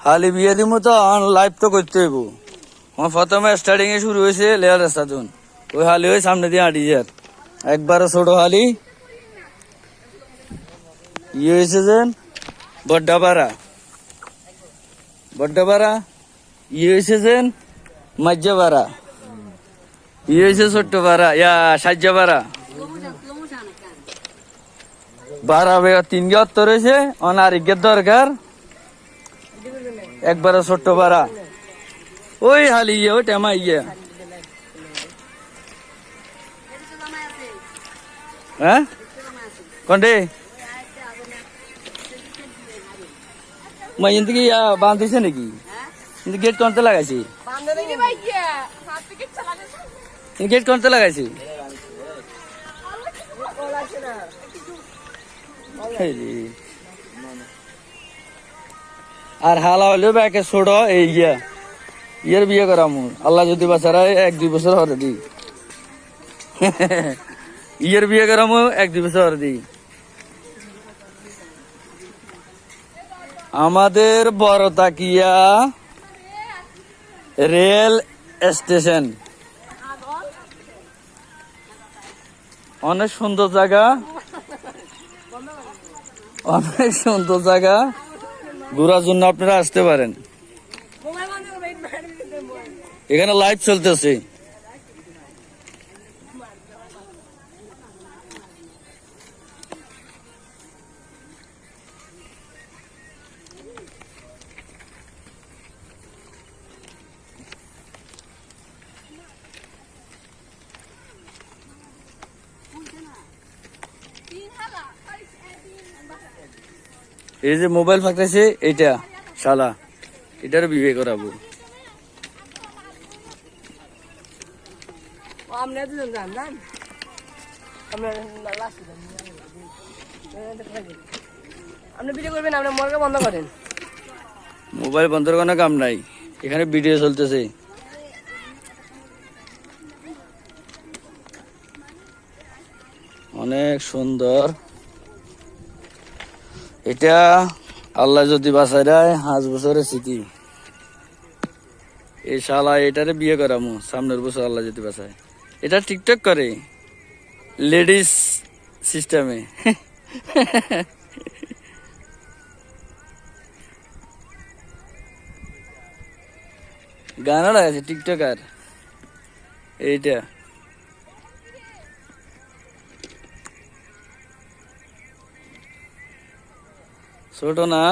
হালি বিয়ে দিমু তো লাইভ তো করতে হইব। আমার প্রথমে স্টার্টিং এ শুরু হয়েছে লেয়ার রাস্তা জুন ওই হালি ওই সামনে দিয়ে আঁটি যার একবারও ছোট হালি ইয়ে হয়েছে যেন বড্ডাপাড়া ইয়ে হয়েছে যেন মাজ্জাপাড়া ইয়ে হয়েছে ছোট্টপাড়া সাজ্জাপাড়া বারা বেগা 3 গে উত্তর হয়েছে অনারিকের দরকার একবারে ছোট্ট পাড়া ওই হালি ইয়ে ওই টেমা ইয়ে হ্যাঁ কন্ডে মাইন থেকে বাঁধিছে নাকি কিন্তু গেট কোনতে লাগাইছি গেট কোনতে লাগাইছি আর হালা হলেও ব্যাকে ছোট এই ইয়ের বিয়ে করামু আল্লাহ যদি বাঁচারা 1-2 বছর হরে দি ইয়ের বিয়ে করামু 1-2 বছর হরে দি আমাদের বড় তাকিয়া রেল স্টেশন অনেক সুন্দর জায়গা ঘোরার জন্য আপনারা আসতে পারেন এখানে লাইভ চলতেছে এই যে মোবাইল ফাঁকতেছে এটা শালা এটার বিয়ে করাবো আপনি ভিডিও করবেন আপনি মর্গে বন্ধ করেন মোবাইল বন্ধের কোনো কাম নাই এখানে ভিডিও চলতেছে অনেক সুন্দর এটা আল্লাহ যদি বাঁচায় দেয় 5 বছরের স্মৃতি এই শালা এটারে বিয়ে করামু সামনের বছর আল্লাহ যদি বাঁচায় এটা টিকটক করে লেডিস সিস্টেমে গানা লাগাচ্ছে টিকটকার এইটা ছোট না